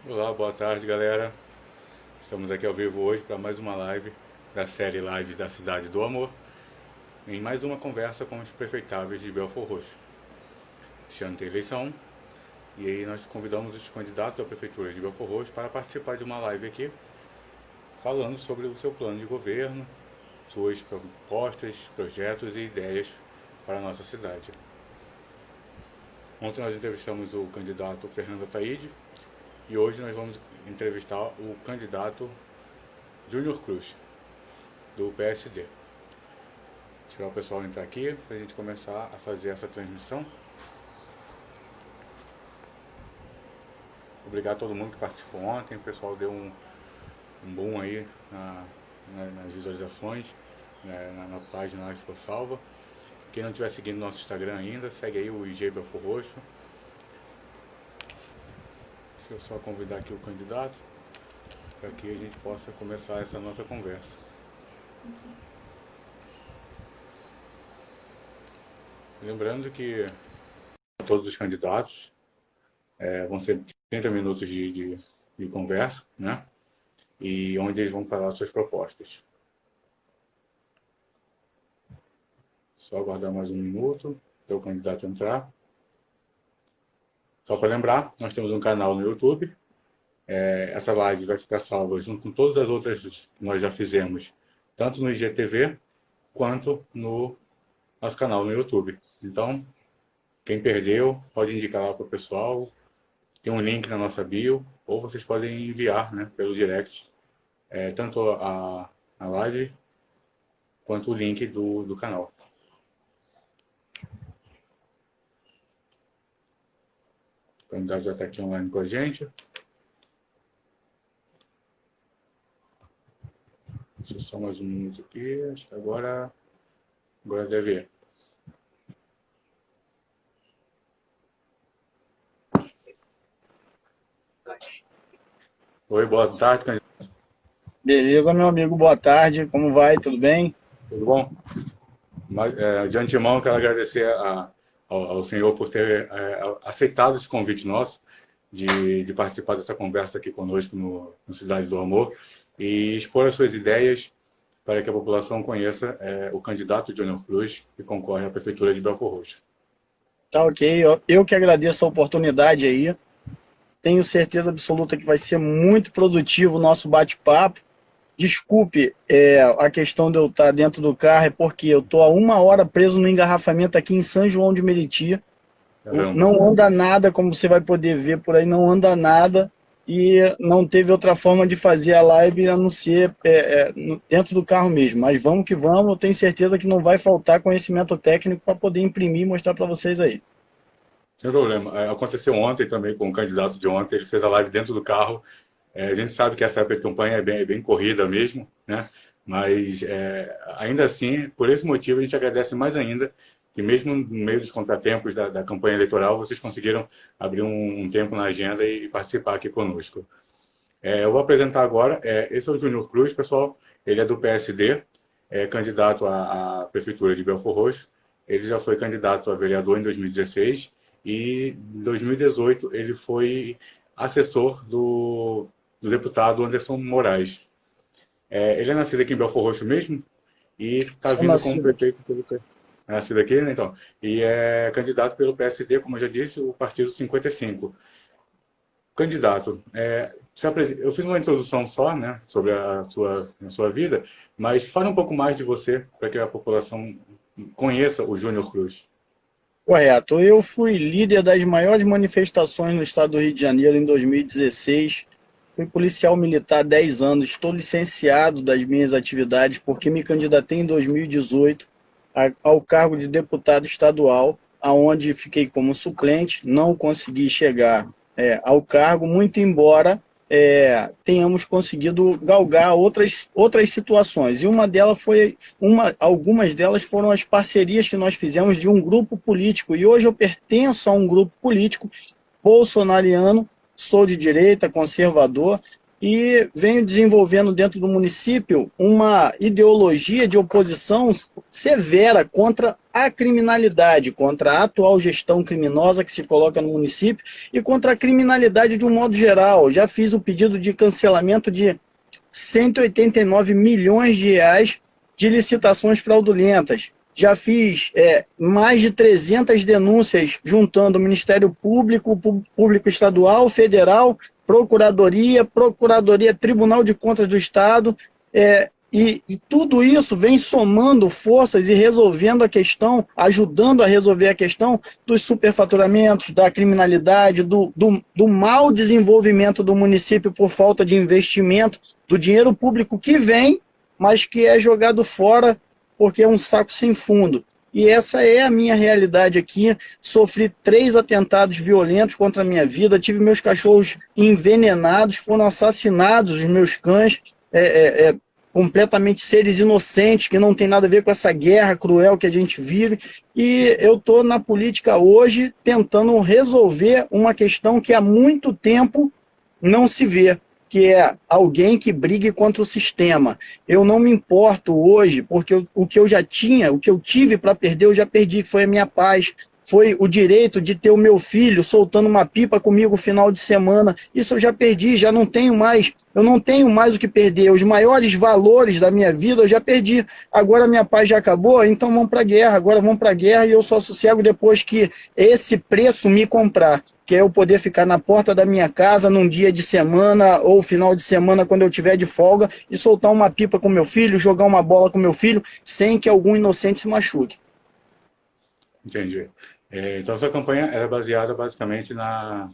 Olá, boa tarde, galera. Estamos aqui ao vivo hoje para mais uma live da série Lives da Cidade do Amor, em mais uma conversa com os prefeitáveis de Belford Roxo. Esse ano tem eleição e aí nós convidamos os candidatos à prefeitura de Belford Roxo para participar de uma live aqui, falando sobre o seu plano de governo, suas propostas, projetos e ideias para a nossa cidade. Ontem nós entrevistamos o candidato Fernando Ataíde e hoje nós vamos entrevistar o candidato Júnior Cruz, do PSD. Tirar o pessoal entrar aqui para a gente começar a fazer essa transmissão. Obrigado a todo mundo que participou ontem, o pessoal deu um boom aí nas visualizações, na página lá que ficou salva. Quem não estiver seguindo nosso Instagram ainda, segue aí o IG Belford Roxo. Deixa eu só convidar aqui o candidato para que a gente possa começar essa nossa conversa. Lembrando que todos os candidatos vão ser 30 minutos de conversa, né? E onde eles vão falar suas propostas. Só aguardar mais um minuto para o candidato entrar. Só para lembrar, nós temos um canal no YouTube. Essa live vai ficar salva junto com todas as outras que nós já fizemos, tanto no IGTV quanto no nosso canal no YouTube. Então, quem perdeu, pode indicar lá para o pessoal. Tem um link na nossa bio, ou vocês podem enviar, né, pelo direct, tanto a live quanto o link do canal. O candidato já está aqui online com a gente. Deixa eu só mais um minuto aqui. Acho que agora deve ir. Oi, boa tarde, candidato. Beleza, meu amigo, boa tarde. Como vai? Tudo bem? Tudo bom? De antemão, quero agradecer ao senhor por ter aceitado esse convite nosso de participar dessa conversa aqui conosco no Cidade do Amor e expor as suas ideias para que a população conheça o candidato Júnior Cruz, que concorre à Prefeitura de Belford Roxo. Tá ok. Eu que agradeço a oportunidade aí. Tenho certeza absoluta que vai ser muito produtivo o nosso bate-papo. Desculpe a questão de eu estar dentro do carro, é porque eu estou há 1 hora preso no engarrafamento aqui em São João de Meriti. Caramba. Não anda nada, como você vai poder ver por aí, não anda nada. E não teve outra forma de fazer a live a não ser dentro do carro mesmo. Mas vamos que vamos, eu tenho certeza que não vai faltar conhecimento técnico para poder imprimir e mostrar para vocês aí. Sem problema. Aconteceu ontem também com o candidato de ontem, ele fez a live dentro do carro. A gente sabe que essa época de campanha é bem corrida mesmo, né? Mas ainda assim, por esse motivo, a gente agradece mais ainda que mesmo no meio dos contratempos da campanha eleitoral, vocês conseguiram abrir um tempo na agenda e participar aqui conosco. Eu vou apresentar agora, esse é o Júnior Cruz, pessoal, ele é do PSD, é candidato à Prefeitura de Belford Roxo, ele já foi candidato a vereador em 2016 e em 2018 ele foi assessor do deputado Anderson Moraes. Ele é nascido aqui em Belford Roxo mesmo e está vindo como prefeito pelo nascido aqui, né, então, e é candidato pelo PSD, como eu já disse, o Partido 55. Candidato, eu fiz uma introdução só, né, sobre a sua vida, mas fale um pouco mais de você, para que a população conheça o Júnior Cruz. Correto. Eu fui líder das maiores manifestações no estado do Rio de Janeiro em 2016. Fui policial militar há 10 anos. Estou licenciado das minhas atividades porque me candidatei em 2018 ao cargo de deputado estadual, aonde fiquei como suplente. Não consegui chegar ao cargo, muito embora tenhamos conseguido galgar outras situações. E algumas delas foram as parcerias que nós fizemos de um grupo político. E hoje eu pertenço a um grupo político bolsonariano, sou de direita, conservador, e venho desenvolvendo dentro do município uma ideologia de oposição severa contra a criminalidade, contra a atual gestão criminosa que se coloca no município e contra a criminalidade de um modo geral. Já fiz o pedido de cancelamento de 189 milhões de reais de licitações fraudulentas. Já fiz mais de 300 denúncias juntando o Ministério Público, Público Estadual, Federal, Procuradoria, Tribunal de Contas do Estado, e tudo isso vem somando forças e resolvendo a questão, ajudando a resolver a questão dos superfaturamentos, da criminalidade, do mau desenvolvimento do município por falta de investimento, do dinheiro público que vem, mas que é jogado fora porque é um saco sem fundo. E essa é a minha realidade aqui. Sofri 3 atentados violentos contra a minha vida, tive meus cachorros envenenados, foram assassinados os meus cães, completamente seres inocentes, que não tem nada a ver com essa guerra cruel que a gente vive. E eu estou na política hoje tentando resolver uma questão que há muito tempo não se vê, que é alguém que brigue contra o sistema. Eu não me importo hoje, porque o que eu já tinha, o que eu tive para perder, eu já perdi, que foi a minha paz, foi o direito de ter o meu filho soltando uma pipa comigo no final de semana. Isso eu já perdi, já não tenho mais, eu não tenho mais o que perder. Os maiores valores da minha vida eu já perdi. Agora minha paz já acabou, então vamos para a guerra. Agora vamos para a guerra e eu só sossego depois que esse preço me comprar, que é eu poder ficar na porta da minha casa num dia de semana ou final de semana quando eu tiver de folga e soltar uma pipa com meu filho, jogar uma bola com meu filho, sem que algum inocente se machuque. Entendi. Então, essa campanha era baseada basicamente na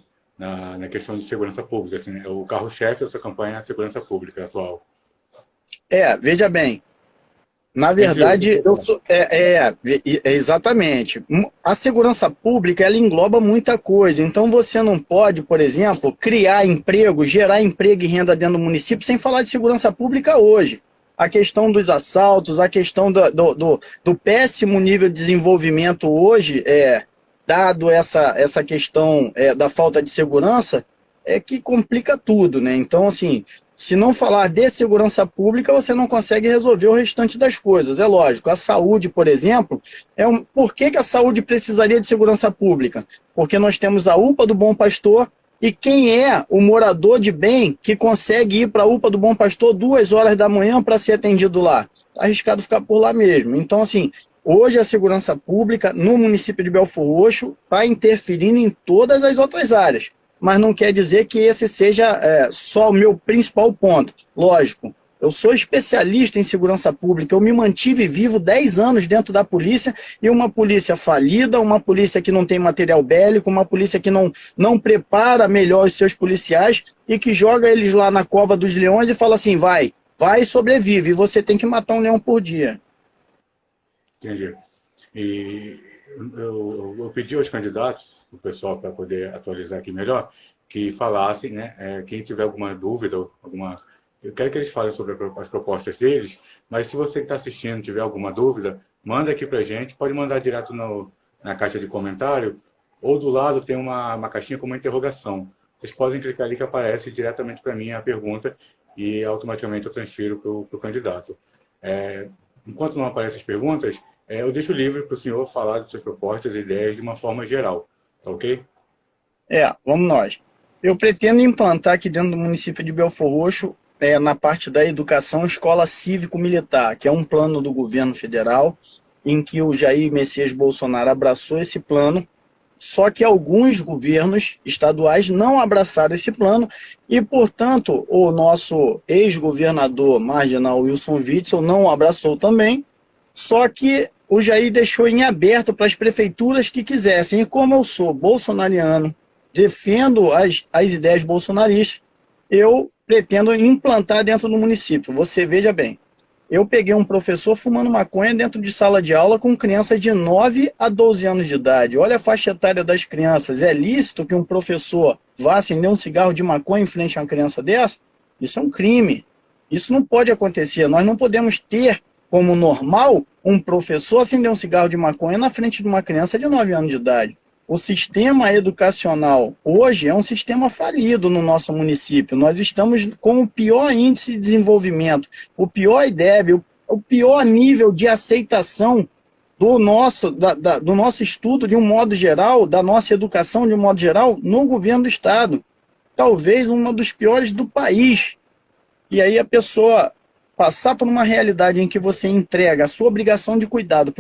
questão de segurança pública. Assim, né? O carro-chefe dessa campanha é a segurança pública atual. Veja bem. Na verdade, exatamente. A segurança pública, ela engloba muita coisa. Então, você não pode, por exemplo, criar emprego, gerar emprego e renda dentro do município sem falar de segurança pública hoje. A questão dos assaltos, a questão do péssimo nível de desenvolvimento hoje, dado essa questão da falta de segurança, que complica tudo, né? Então, assim, se não falar de segurança pública, você não consegue resolver o restante das coisas. É lógico, a saúde, por exemplo, por que a saúde precisaria de segurança pública? Porque nós temos a UPA do Bom Pastor, e quem é o morador de bem que consegue ir para a UPA do Bom Pastor 2 horas da manhã para ser atendido lá? Tá arriscado ficar por lá mesmo. Então, assim, hoje a segurança pública no município de Belfor Roxo está interferindo em todas as outras áreas. Mas não quer dizer que esse seja só o meu principal ponto. Lógico, eu sou especialista em segurança pública, eu me mantive vivo 10 anos dentro da polícia, e uma polícia falida, uma polícia que não tem material bélico, uma polícia que não prepara melhor os seus policiais e que joga eles lá na cova dos leões e fala assim, vai e sobrevive, e você tem que matar um leão por dia. Entendi. E eu pedi aos candidatos, o pessoal, para poder atualizar aqui melhor, que falassem, né, quem tiver alguma dúvida, eu quero que eles falem sobre as propostas deles, mas se você que está assistindo tiver alguma dúvida, manda aqui para a gente, pode mandar direto na caixa de comentário, ou do lado tem uma caixinha com uma interrogação. Vocês podem clicar ali que aparece diretamente para mim a pergunta e automaticamente eu transfiro para o candidato. Enquanto não aparecem as perguntas, eu deixo livre para o senhor falar de suas propostas e ideias de uma forma geral. Tá ok? Vamos nós. Eu pretendo implantar aqui dentro do município de Belfor Roxo, na parte da educação, escola cívico-militar, que é um plano do governo federal, em que o Jair Messias Bolsonaro abraçou esse plano, só que alguns governos estaduais não abraçaram esse plano e, portanto, o nosso ex-governador marginal Wilson Witzel não abraçou também, só que o Jair deixou em aberto para as prefeituras que quisessem. E como eu sou bolsonariano, defendo as ideias bolsonaristas, eu pretendo implantar dentro do município. Você veja bem, eu peguei um professor fumando maconha dentro de sala de aula com crianças de 9 a 12 anos de idade. Olha a faixa etária das crianças. É lícito que um professor vá acender um cigarro de maconha em frente a uma criança dessa? Isso é um crime. Isso não pode acontecer. Nós não podemos ter como normal um professor acender um cigarro de maconha na frente de uma criança de 9 anos de idade. o sistema educacional hoje é um sistema falido no nosso município. Nós estamos com o pior índice de desenvolvimento, o pior IDEB, o pior nível de aceitação do nosso estudo de um modo geral, da nossa educação de um modo geral, no governo do estado. Talvez um dos piores do país. E aí a pessoa passar por uma realidade em que você entrega a sua obrigação de cuidado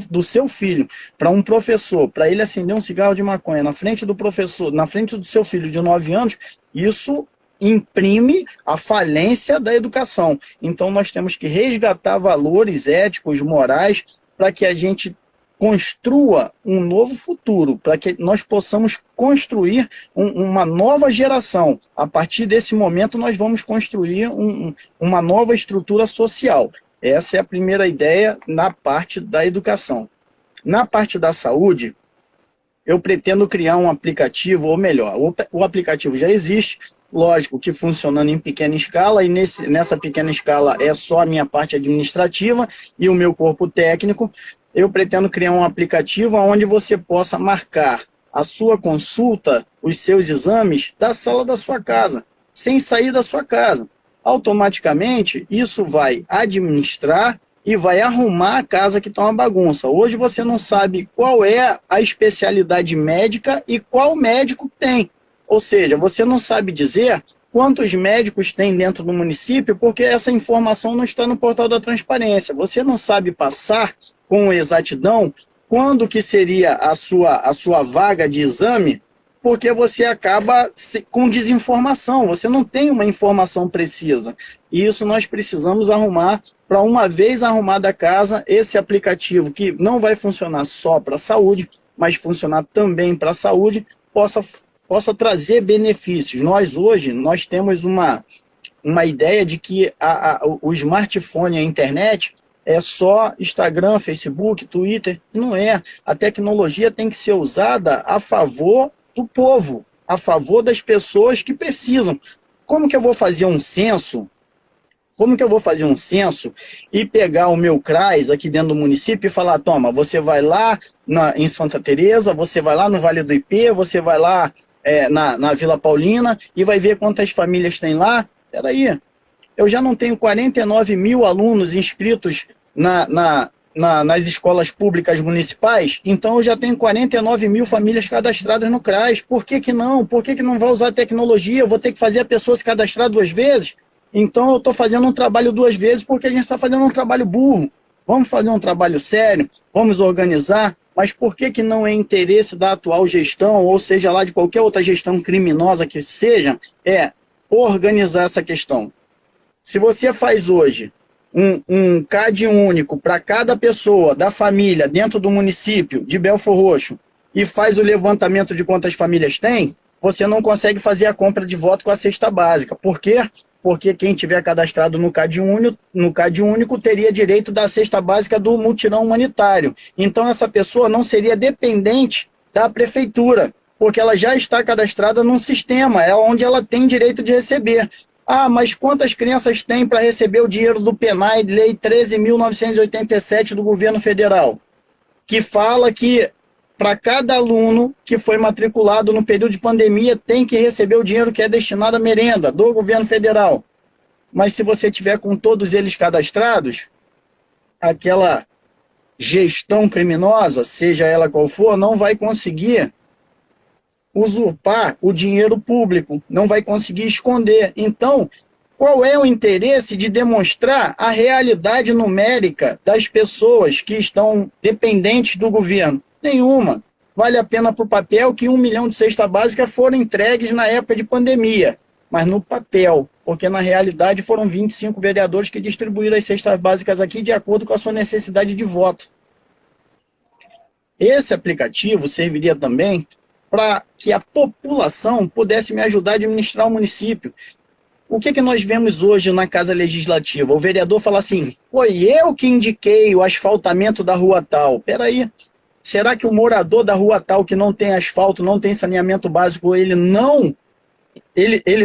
do seu filho para um professor, para ele acender um cigarro de maconha na frente do professor, na frente do seu filho de 9 anos, isso imprime a falência da educação. Então nós temos que resgatar valores éticos, morais, para que a gente construa um novo futuro, para que nós possamos construir uma nova geração. A partir desse momento, nós vamos construir uma nova estrutura social. Essa é a primeira ideia na parte da educação. Na parte da saúde, eu pretendo criar um aplicativo, ou melhor, o aplicativo já existe, lógico que funcionando em pequena escala, e nessa pequena escala é só a minha parte administrativa e o meu corpo técnico. Eu pretendo criar um aplicativo onde você possa marcar a sua consulta, os seus exames, da sala da sua casa, sem sair da sua casa. Automaticamente, isso vai administrar e vai arrumar a casa que está uma bagunça. Hoje você não sabe qual é a especialidade médica e qual médico tem. Ou seja, você não sabe dizer quantos médicos tem dentro do município, porque essa informação não está no portal da transparência. Você não sabe passar com exatidão quando que seria a sua vaga de exame, porque você acaba com desinformação, você não tem uma informação precisa. E isso nós precisamos arrumar, para uma vez arrumada a casa, esse aplicativo que não vai funcionar só para a saúde, mas funcionar também para a saúde, possa trazer benefícios. Nós temos uma ideia de que o smartphone e a internet é só Instagram, Facebook, Twitter. Não é. A tecnologia tem que ser usada a favor do povo, a favor das pessoas que precisam. Como que eu vou fazer um censo? Como que eu vou fazer um censo e pegar o meu CRAS aqui dentro do município e falar, toma, você vai lá em Santa Teresa, você vai lá no Vale do Ipê, você vai lá na Vila Paulina e vai ver quantas famílias tem lá? Peraí, eu já não tenho 49 mil alunos inscritos nas escolas públicas municipais, então eu já tenho 49 mil famílias cadastradas no CRAS. Por que não? Por que não vai usar tecnologia? Eu vou ter que fazer a pessoa se cadastrar 2 vezes? Então eu estou fazendo um trabalho 2 vezes porque a gente está fazendo um trabalho burro. Vamos fazer um trabalho sério, vamos organizar, mas por que não é interesse da atual gestão, ou seja lá de qualquer outra gestão criminosa que seja, organizar essa questão? Se você faz hoje um CAD único para cada pessoa da família dentro do município de Belfor Roxo e faz o levantamento de quantas famílias tem, você não consegue fazer a compra de voto com a cesta básica. Por quê? Porque quem tiver cadastrado no CAD único teria direito da cesta básica do mutirão humanitário. Então essa pessoa não seria dependente da prefeitura, porque ela já está cadastrada num sistema, é onde ela tem direito de receber. Ah, mas quantas crianças tem para receber o dinheiro do PENAI, Lei 13.987 do governo federal? Que fala que para cada aluno que foi matriculado no período de pandemia tem que receber o dinheiro que é destinado à merenda do governo federal. Mas se você tiver com todos eles cadastrados, aquela gestão criminosa, seja ela qual for, não vai conseguir usurpar o dinheiro público, não vai conseguir esconder. Então, qual é o interesse de demonstrar a realidade numérica das pessoas que estão dependentes do governo? Nenhuma. Vale a pena para o papel que 1 milhão de cesta básica foram entregues na época de pandemia, mas no papel, porque na realidade foram 25 vereadores que distribuíram as cestas básicas aqui de acordo com a sua necessidade de voto. Esse aplicativo serviria também para que a população pudesse me ajudar a administrar o município. O que nós vemos hoje na Casa Legislativa? O vereador fala assim, foi eu que indiquei o asfaltamento da rua tal. Peraí, será que o morador da rua tal que não tem asfalto, não tem saneamento básico, ele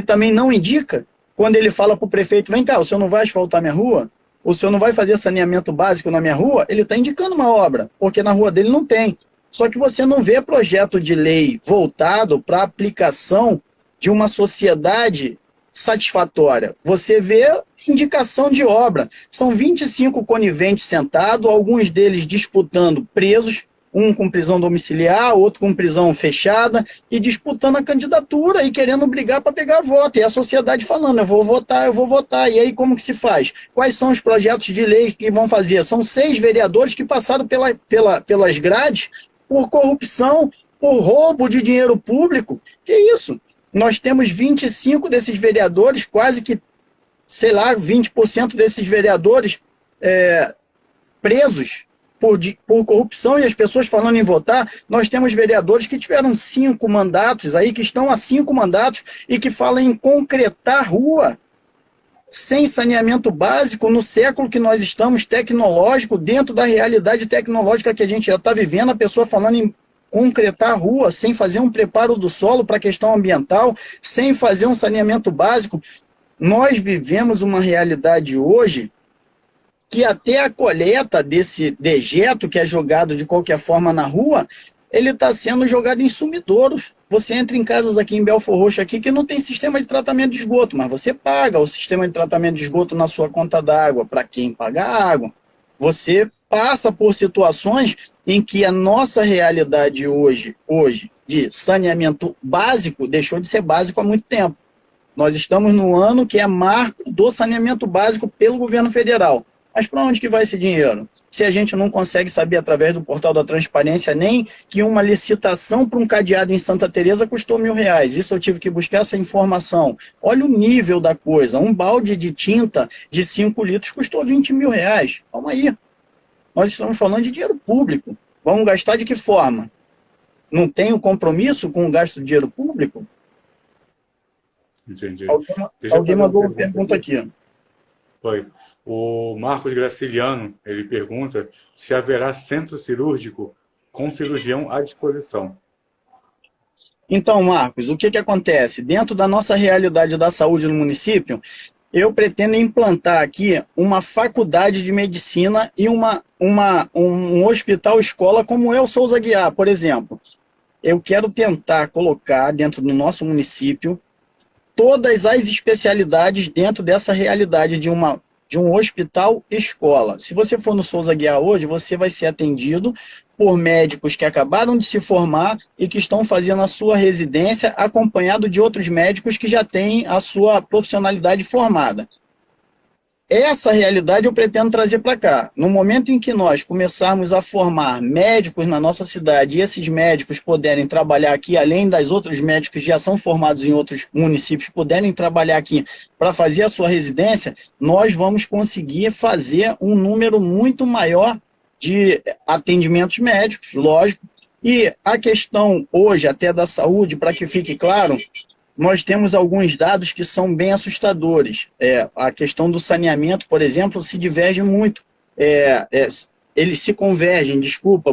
também não indica? Quando ele fala para o prefeito, vem cá, o senhor não vai asfaltar minha rua? O senhor não vai fazer saneamento básico na minha rua? Ele está indicando uma obra, porque na rua dele não tem. Só que você não vê projeto de lei voltado para a aplicação de uma sociedade satisfatória. Você vê indicação de obra. São 25 coniventes sentados, alguns deles disputando presos, um com prisão domiciliar, outro com prisão fechada, e disputando a candidatura e querendo brigar para pegar voto. E a sociedade falando, eu vou votar, eu vou votar. E aí como que se faz? Quais são os projetos de lei que vão fazer? São 6 vereadores que passaram pelas grades por corrupção, por roubo de dinheiro público. Que isso? Nós temos 25 desses vereadores, quase que, sei lá, 20% desses vereadores presos por corrupção, e as pessoas falando em votar. Nós temos vereadores que tiveram 5 mandatos aí, que estão há 5 mandatos e que falam em concretar rua sem saneamento básico no século que nós estamos, tecnológico, dentro da realidade tecnológica que a gente já está vivendo, a pessoa falando em concretar rua, sem fazer um preparo do solo para a questão ambiental, sem fazer um saneamento básico. Nós vivemos uma realidade hoje que até a coleta desse dejeto que é jogado de qualquer forma na rua, ele está sendo jogado em sumidouros. Você entra em casas aqui em Belfor Roxo aqui que não tem sistema de tratamento de esgoto, mas você paga o sistema de tratamento de esgoto na sua conta d'água, para quem paga a água. Você passa por situações em que a nossa realidade hoje de saneamento básico deixou de ser básico há muito tempo. Nós estamos no ano que é marco do saneamento básico pelo governo federal. Mas para onde que vai esse dinheiro? Se a gente não consegue saber através do portal da transparência nem que uma licitação para um cadeado em Santa Teresa custou R$1.000. Isso eu tive que buscar essa informação. Olha o nível da coisa. Um balde de tinta de 5 litros custou R$20.000. Calma aí. Nós estamos falando de dinheiro público. Vamos gastar de que forma? Não tem um compromisso com o gasto de dinheiro público? Entendi. Alguém mandou uma pergunta aqui. Foi. O Marcos Graciliano, ele pergunta se haverá centro cirúrgico com cirurgião à disposição. Então, Marcos, o que acontece? Dentro da nossa realidade da saúde no município, eu pretendo implantar aqui uma faculdade de medicina e um hospital-escola como é o Souza Aguiar, por exemplo. Eu quero tentar colocar dentro do nosso município todas as especialidades dentro dessa realidade de um hospital-escola. Se você for no Souza Aguiar hoje, você vai ser atendido por médicos que acabaram de se formar e que estão fazendo a sua residência acompanhado de outros médicos que já têm a sua profissionalidade formada. Essa realidade eu pretendo trazer para cá. No momento em que nós começarmos a formar médicos na nossa cidade e esses médicos puderem trabalhar aqui, além das outros médicos que já são formados em outros municípios, puderem trabalhar aqui para fazer a sua residência, nós vamos conseguir fazer um número muito maior de atendimentos médicos, lógico. E a questão hoje até da saúde, para que fique claro, nós temos alguns dados que são bem assustadores. A questão do saneamento, por exemplo, se diverge muito. Eles se convergem,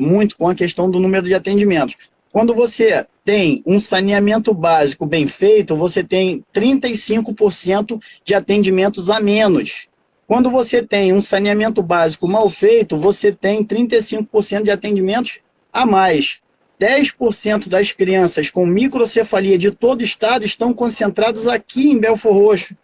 muito com a questão do número de atendimentos. Quando você tem um saneamento básico bem feito, você tem 35% de atendimentos a menos. Quando você tem um saneamento básico mal feito, você tem 35% de atendimentos a mais. 10% das crianças com microcefalia de todo o estado estão concentradas aqui em Belfor Roxo.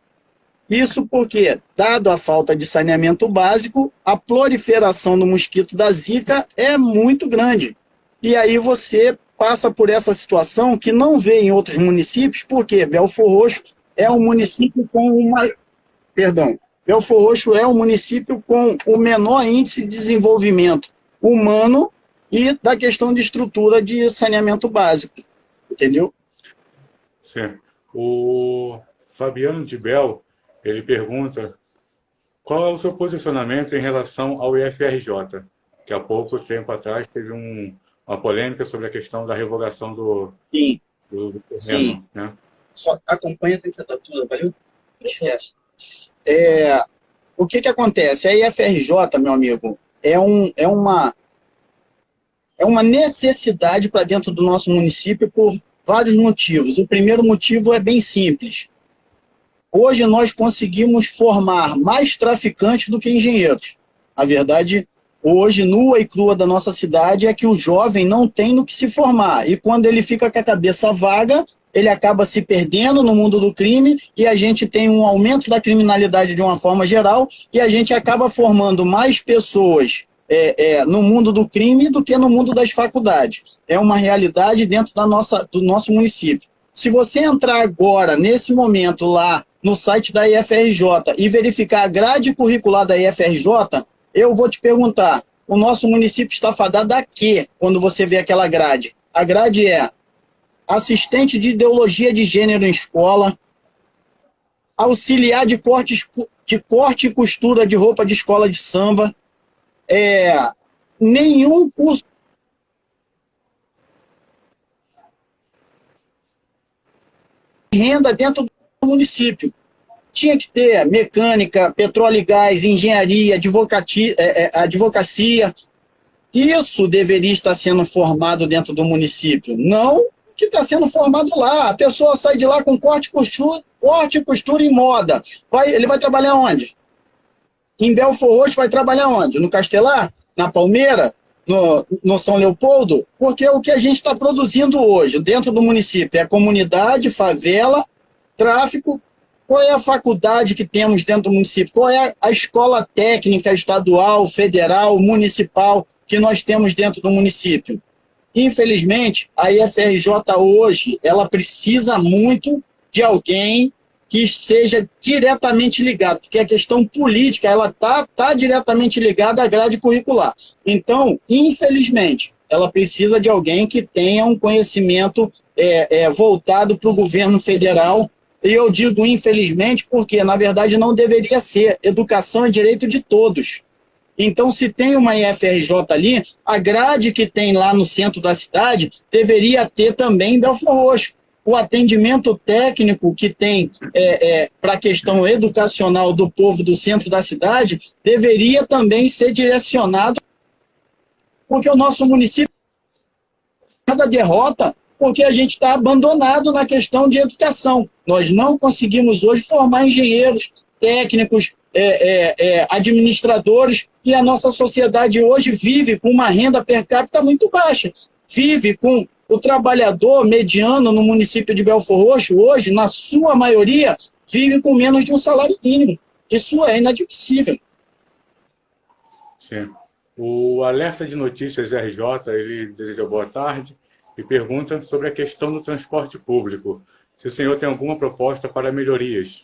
Isso porque, dado a falta de saneamento básico, a proliferação do mosquito da Zika é muito grande. E aí você passa por essa situação que não vê em outros municípios, porque Belfor Roxo é um município com Belfor Roxo é um município com o menor índice de desenvolvimento humano e da questão de estrutura de saneamento básico, entendeu? Sim. O Fabiano de Bel, ele pergunta qual é o seu posicionamento em relação ao IFRJ, que há pouco tempo atrás teve uma polêmica sobre a questão da revogação do terreno. Sim. Né? Só acompanha a temperatura, valeu? O que acontece? A IFRJ, meu amigo, é uma necessidade para dentro do nosso município por vários motivos. O primeiro motivo é bem simples. Hoje nós conseguimos formar mais traficantes do que engenheiros. A verdade hoje, nua e crua da nossa cidade, é que o jovem não tem no que se formar. E quando ele fica com a cabeça vaga, ele acaba se perdendo no mundo do crime e a gente tem um aumento da criminalidade de uma forma geral e a gente acaba formando mais pessoas no mundo do crime do que no mundo das faculdades. É uma realidade dentro do nosso município. Se você entrar agora, nesse momento, lá no site da IFRJ e verificar a grade curricular da IFRJ, eu vou te perguntar, o nosso município está fadado a quê quando você vê aquela grade? A grade é assistente de ideologia de gênero em escola, auxiliar de corte e costura de roupa de escola de samba, nenhum curso de renda dentro do município. Tinha que ter mecânica, petróleo e gás, engenharia, advocacia. Isso deveria estar sendo formado dentro do município, não o que está sendo formado lá. A pessoa sai de lá com corte, costura e moda. Ele vai trabalhar onde? Em Belford Roxo vai trabalhar onde? No Castelar? Na Palmeira? No São Leopoldo? Porque o que a gente está produzindo hoje dentro do município é comunidade, favela, tráfico. Qual é a faculdade que temos dentro do município? Qual é a escola técnica estadual, federal, municipal que nós temos dentro do município? Infelizmente, a IFRJ hoje, ela precisa muito de alguém que seja diretamente ligado, porque a questão política, ela tá diretamente ligada à grade curricular. Então, infelizmente, ela precisa de alguém que tenha um conhecimento voltado para o governo federal. E eu digo infelizmente porque, na verdade, não deveria ser. Educação é direito de todos. Então, se tem uma IFRJ ali, a grade que tem lá no centro da cidade deveria ter também em Belford Roxo. O atendimento técnico que tem para a questão educacional do povo do centro da cidade deveria também ser direcionado, porque o nosso município cada derrota porque a gente está abandonado na questão de educação. Nós não conseguimos hoje formar engenheiros, técnicos, administradores, e a nossa sociedade hoje vive com uma renda per capita muito baixa. Vive com o trabalhador mediano no município de Belford Roxo, hoje, na sua maioria, vive com menos de um salário mínimo. Isso é inadmissível. Sim. O Alerta de Notícias RJ, ele deseja boa tarde e pergunta sobre a questão do transporte público. Se o senhor tem alguma proposta para melhorias.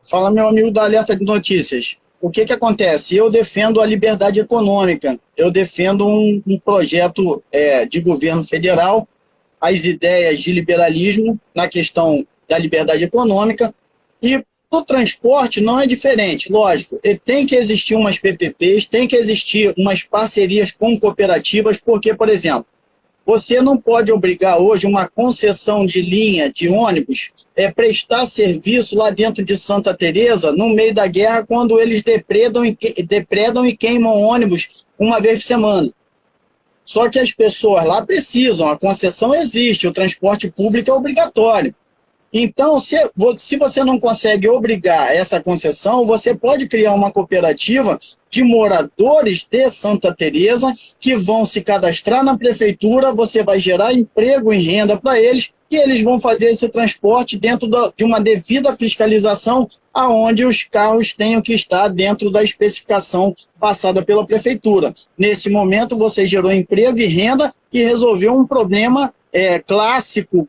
Fala, meu amigo da Alerta de Notícias. O que acontece? Eu defendo a liberdade econômica. Eu defendo um projeto de governo federal, as ideias de liberalismo na questão da liberdade econômica. E o transporte não é diferente, lógico. Tem que existir umas PPPs, tem que existir umas parcerias com cooperativas, porque, por exemplo, você não pode obrigar hoje uma concessão de linha de ônibus prestar serviço lá dentro de Santa Teresa no meio da guerra, quando eles depredam e queimam ônibus uma vez por semana. Só que as pessoas lá precisam, a concessão existe, o transporte público é obrigatório. Então, se você não consegue obrigar essa concessão, você pode criar uma cooperativa de moradores de Santa Teresa que vão se cadastrar na prefeitura, você vai gerar emprego e renda para eles e eles vão fazer esse transporte dentro de uma devida fiscalização, aonde os carros tenham que estar dentro da especificação passada pela prefeitura. Nesse momento, você gerou emprego e renda e resolveu um problema clássico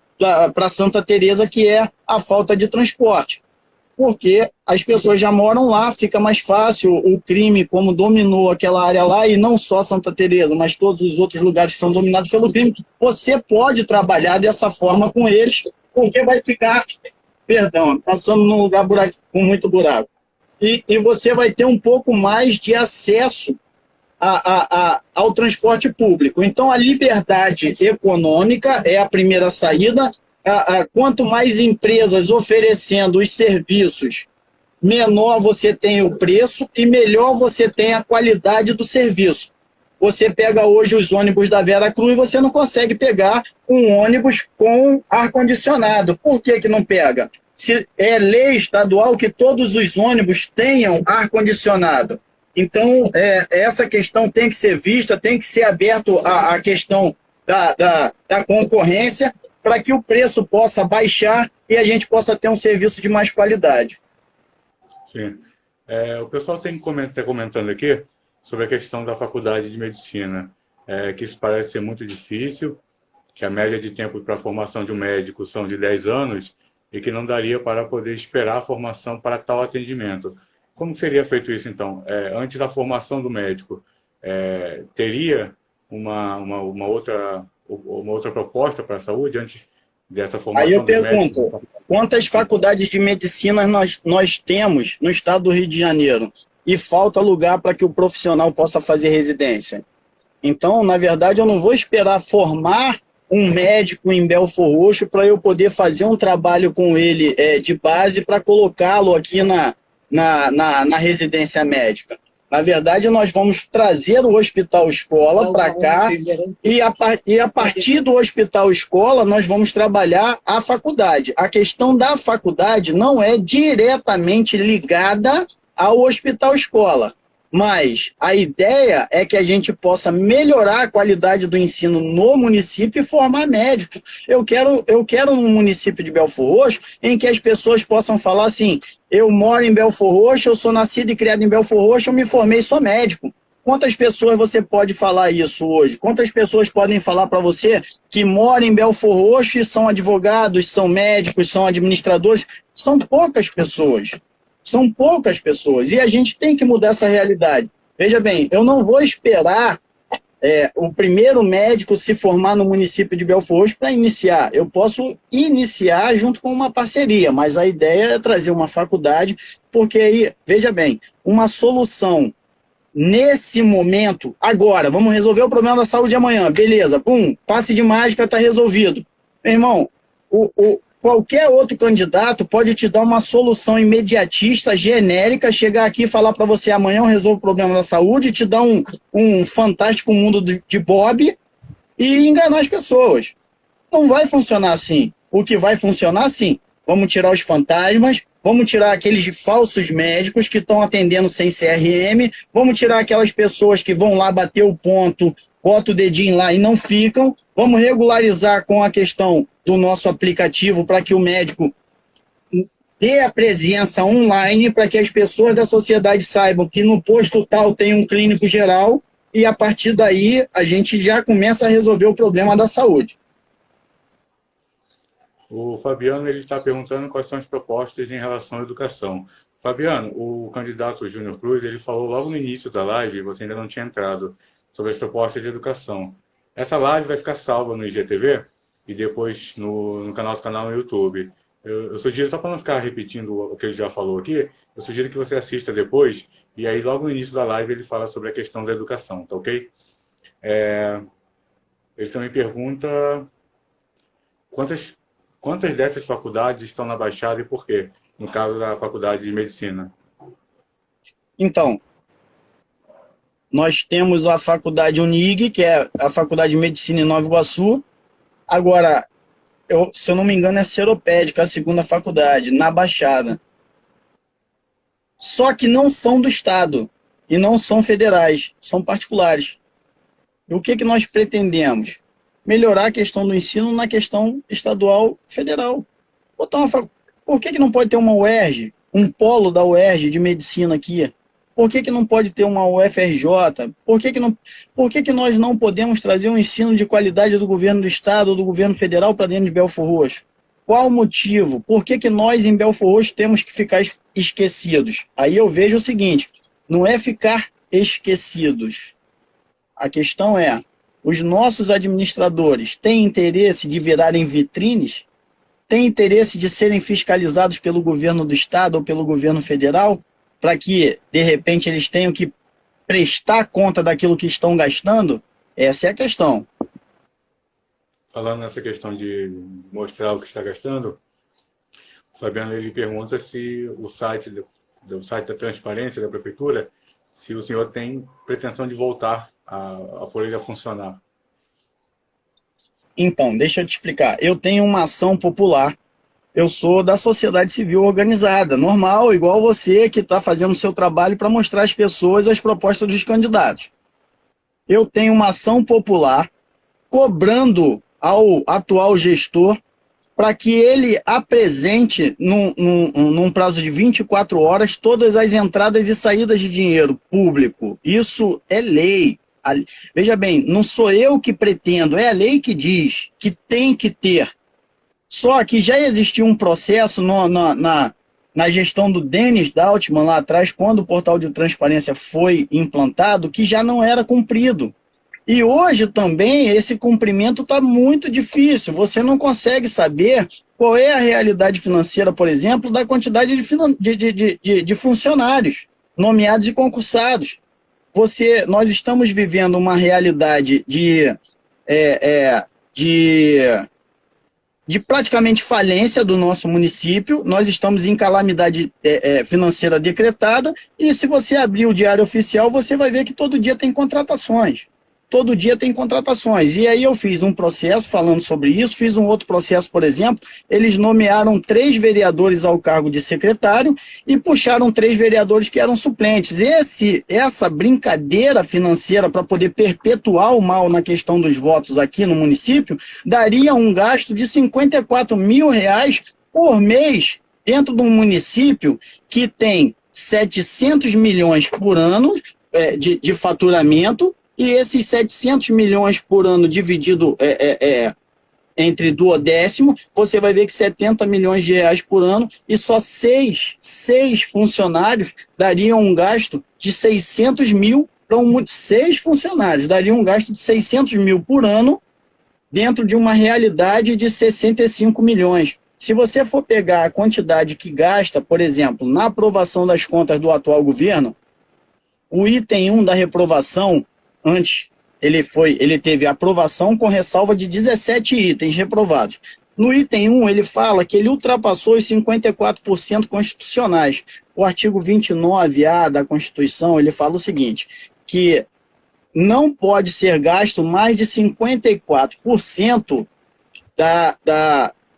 para Santa Teresa, que é a falta de transporte. Porque as pessoas já moram lá, fica mais fácil. O crime, como dominou aquela área lá, e não só Santa Teresa, mas todos os outros lugares que são dominados pelo crime, você pode trabalhar dessa forma com eles, porque vai ficar, passando num lugar com muito buraco. E você vai ter um pouco mais de acesso ao transporte público. Então, a liberdade econômica é a primeira saída. Quanto mais empresas oferecendo os serviços, menor você tem o preço e melhor você tem a qualidade do serviço. Você pega hoje os ônibus da Vera Cruz e você não consegue pegar um ônibus com ar-condicionado. Por que não pega? Se é lei estadual que todos os ônibus tenham ar-condicionado. Então, essa questão tem que ser vista, tem que ser aberto a questão da concorrência para que o preço possa baixar e a gente possa ter um serviço de mais qualidade. Sim. O pessoal está comentando aqui sobre a questão da faculdade de medicina, que isso parece ser muito difícil, que a média de tempo para a formação de um médico são de 10 anos e que não daria para poder esperar a formação para tal atendimento. Como seria feito isso, então? Antes da formação do médico, teria uma outra proposta para a saúde antes dessa Aí eu formação dos médicos? pergunto, quantas faculdades de medicina nós temos no estado do Rio de Janeiro? E falta lugar para que o profissional possa fazer residência. Então, na verdade, eu não vou esperar formar um médico em Belfor Roxo para eu poder fazer um trabalho com ele de base para colocá-lo aqui na residência médica. Na verdade, nós vamos trazer o Hospital Escola para cá e a partir do Hospital Escola nós vamos trabalhar a faculdade. A questão da faculdade não é diretamente ligada ao Hospital Escola, mas a ideia é que a gente possa melhorar a qualidade do ensino no município e formar médicos. Eu quero um município de Belfor Roxo em que as pessoas possam falar assim: eu moro em Belfor Roxo, eu sou nascido e criado em Belfor Roxo, eu me formei, sou médico. Quantas pessoas você pode falar isso hoje? Quantas pessoas podem falar para você que moram em Belfor Roxo e são advogados, são médicos, são administradores? São poucas pessoas. São poucas pessoas e a gente tem que mudar essa realidade. Veja bem, eu não vou esperar o primeiro médico se formar no município de Belfor Roxo para iniciar. Eu posso iniciar junto com uma parceria, mas a ideia é trazer uma faculdade, porque aí, veja bem, uma solução nesse momento, agora, vamos resolver o problema da saúde amanhã, beleza, pum, passe de mágica, está resolvido. Meu irmão, qualquer outro candidato pode te dar uma solução imediatista, genérica, chegar aqui e falar para você: amanhã eu resolvo o problema da saúde, te dar um fantástico mundo de Bob e enganar as pessoas. Não vai funcionar assim. O que vai funcionar, assim, vamos tirar os fantasmas, vamos tirar aqueles falsos médicos que estão atendendo sem CRM, vamos tirar aquelas pessoas que vão lá bater o ponto, bota o dedinho lá e não ficam, vamos regularizar com a questão do nosso aplicativo para que o médico dê a presença online para que as pessoas da sociedade saibam que no posto tal tem um clínico geral e a partir daí a gente já começa a resolver o problema da saúde. O Fabiano está perguntando quais são as propostas em relação à educação. Fabiano, o candidato Júnior Cruz, ele falou logo no início da live, você ainda não tinha entrado, sobre as propostas de educação. Essa live vai ficar salva no IGTV e depois no nosso canal no YouTube. Eu sugiro, só para não ficar repetindo o que ele já falou aqui, eu sugiro que você assista depois e aí logo no início da live ele fala sobre a questão da educação, tá ok? Ele também pergunta quantas dessas faculdades estão na Baixada e por quê? No caso da faculdade de medicina. Então, nós temos a faculdade UNIG, que é a faculdade de medicina em Nova Iguaçu. Agora, se eu não me engano, é Seropédica, a segunda faculdade, na Baixada. Só que não são do Estado e não são federais, são particulares. E o que nós pretendemos? Melhorar a questão do ensino na questão estadual federal. Por que não pode ter uma UERJ, um polo da UERJ de medicina aqui? Por que não pode ter uma UFRJ? Por que nós não podemos trazer um ensino de qualidade do governo do Estado ou do governo federal para dentro de Belfor Roxo? Qual o motivo? Por que nós em Belfor Roxo temos que ficar esquecidos? Aí eu vejo o seguinte, não é ficar esquecidos. A questão é, os nossos administradores têm interesse de virarem vitrines? Têm interesse de serem fiscalizados pelo governo do Estado ou pelo governo federal? Para que, de repente, eles tenham que prestar conta daquilo que estão gastando? Essa é a questão. Falando nessa questão de mostrar o que está gastando, o Fabiano ele pergunta se o site da transparência da prefeitura, se o senhor tem pretensão de voltar a pôr ele a funcionar. Então, deixa eu te explicar. Eu tenho uma ação popular Eu sou da sociedade civil organizada, normal, igual você que está fazendo o seu trabalho para mostrar às pessoas as propostas dos candidatos. Eu tenho uma ação popular cobrando ao atual gestor para que ele apresente, num prazo de 24 horas, todas as entradas e saídas de dinheiro público. Isso é lei. Veja bem, não sou eu que pretendo, é a lei que diz que tem que ter. Só que já existiu um processo na gestão do Denis Daltman lá atrás, quando o portal de transparência foi implantado, que já não era cumprido. E hoje também esse cumprimento está muito difícil. Você não consegue saber qual é a realidade financeira, por exemplo, da quantidade de funcionários nomeados e concursados. Nós estamos vivendo uma realidade de praticamente falência do nosso município. Nós estamos em calamidade financeira decretada, e se você abrir o Diário Oficial, você vai ver que todo dia tem contratações. Todo dia tem contratações. E aí eu fiz um processo falando sobre isso, fiz um outro processo, por exemplo, eles nomearam 3 vereadores ao cargo de secretário e puxaram 3 vereadores que eram suplentes. Essa brincadeira financeira para poder perpetuar o mal na questão dos votos aqui no município daria um gasto de R$54 mil por mês dentro de um município que tem 700 milhões por ano de faturamento. E esses 700 milhões por ano dividido entre duodécimo, você vai ver que 70 milhões de reais por ano, e só 6 funcionários dariam um gasto de 600 mil para 6 funcionários, dariam um gasto de 600 mil por ano dentro de uma realidade de 65 milhões. Se você for pegar a quantidade que gasta, por exemplo, na aprovação das contas do atual governo, o item 1 da reprovação, antes, ele teve aprovação com ressalva de 17 itens reprovados. No item 1, ele fala que ele ultrapassou os 54% constitucionais. O artigo 29A da Constituição, ele fala o seguinte, que não pode ser gasto mais de 54%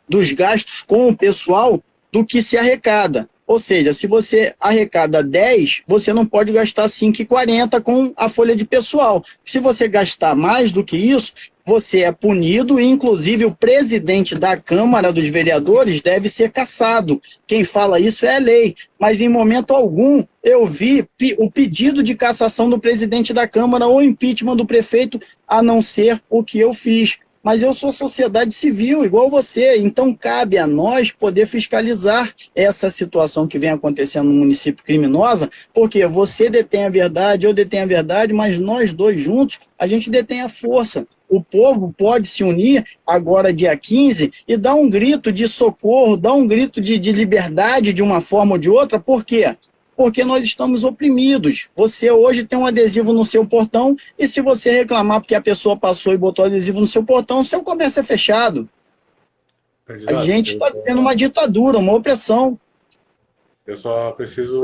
dos gastos com o pessoal do que se arrecada. Ou seja, se você arrecada 10, você não pode gastar 5,40 com a folha de pessoal. Se você gastar mais do que isso, você é punido, e inclusive o presidente da Câmara dos Vereadores deve ser cassado. Quem fala isso é a lei. Mas em momento algum eu vi o pedido de cassação do presidente da Câmara ou impeachment do prefeito, a não ser o que eu fiz. Mas eu sou sociedade civil, igual você, então cabe a nós poder fiscalizar essa situação que vem acontecendo no município criminosa, porque você detém a verdade, eu detenho a verdade, mas nós dois juntos, a gente detém a força. O povo pode se unir agora, dia 15, e dar um grito de socorro, dar um grito de liberdade de uma forma ou de outra. Por quê? Porque nós estamos oprimidos. Você hoje tem um adesivo no seu portão, e se você reclamar porque a pessoa passou e botou adesivo no seu portão, o seu comércio é fechado. A gente está tendo uma ditadura, uma opressão. Eu só preciso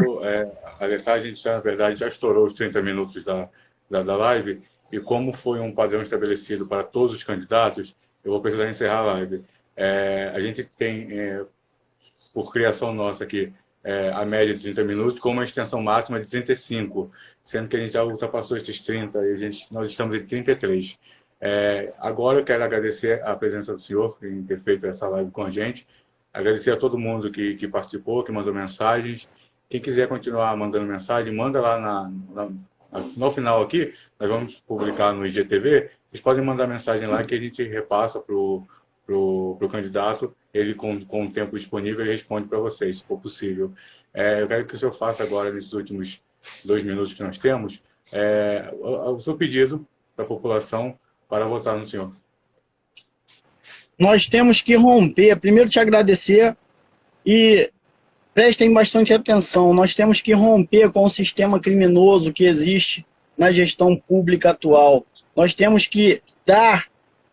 alertar, a gente já, na verdade, já estourou os 30 minutos da live, e como foi um padrão estabelecido para todos os candidatos, eu vou precisar encerrar a live. A gente tem, por criação nossa aqui, a média de 30 minutos, com uma extensão máxima de 35, sendo que a gente já ultrapassou esses 30 e nós estamos em 33. Agora eu quero agradecer a presença do senhor em ter feito essa live com a gente, agradecer a todo mundo que participou, que mandou mensagens. Quem quiser continuar mandando mensagem, manda lá no final aqui, nós vamos publicar no IGTV, vocês podem mandar mensagem lá que a gente repassa para o candidato, ele com o tempo disponível, ele responde para vocês, se for possível. Eu quero que o senhor faça agora, nesses últimos 2 minutos que nós temos, o seu pedido para a população para votar no senhor. Nós temos que romper, primeiro te agradecer, e prestem bastante atenção, nós temos que romper com o sistema criminoso que existe na gestão pública atual. Nós temos que dar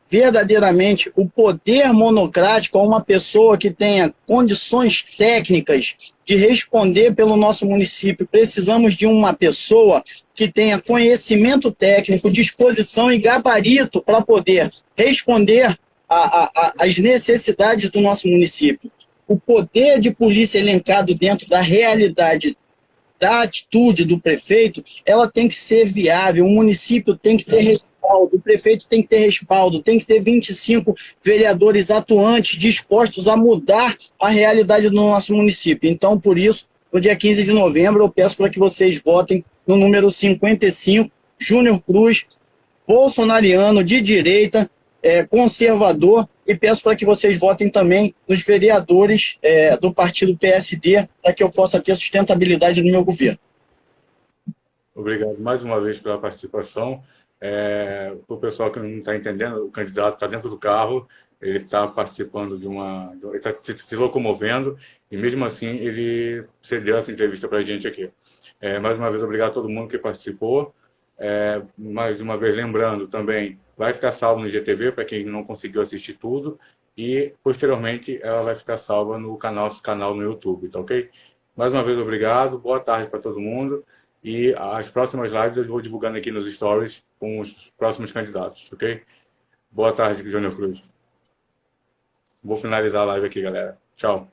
verdadeiramente o poder monocrático a uma pessoa que tenha condições técnicas de responder pelo nosso município. Precisamos de uma pessoa que tenha conhecimento técnico, disposição e gabarito para poder responder às necessidades do nosso município. o poder de polícia elencado dentro da realidade da atitude do prefeito, ela tem que ser viável, o município tem que ter respaldo, o prefeito tem que ter respaldo, tem que ter 25 vereadores atuantes dispostos a mudar a realidade do nosso município. Então, por isso, no dia 15 de novembro, eu peço para que vocês votem no número 55, Júnior Cruz, bolsonariano, de direita, conservador, e peço para que vocês votem também nos vereadores do partido PSD, para que eu possa ter sustentabilidade no meu governo. Obrigado mais uma vez pela participação. Para o pessoal que não está entendendo, o candidato está dentro do carro, ele está participando ele está se locomovendo, e mesmo assim ele cedeu essa entrevista para a gente aqui. Mais uma vez, obrigado a todo mundo que participou. Mais uma vez, lembrando também, vai ficar salvo no IGTV para quem não conseguiu assistir tudo, e posteriormente ela vai ficar salva no canal no YouTube, tá ok? Mais uma vez, obrigado, boa tarde para todo mundo, e as próximas lives eu vou divulgando aqui nos stories com os próximos candidatos, ok? Boa tarde, Júnior Cruz. Vou finalizar a live aqui, galera. Tchau.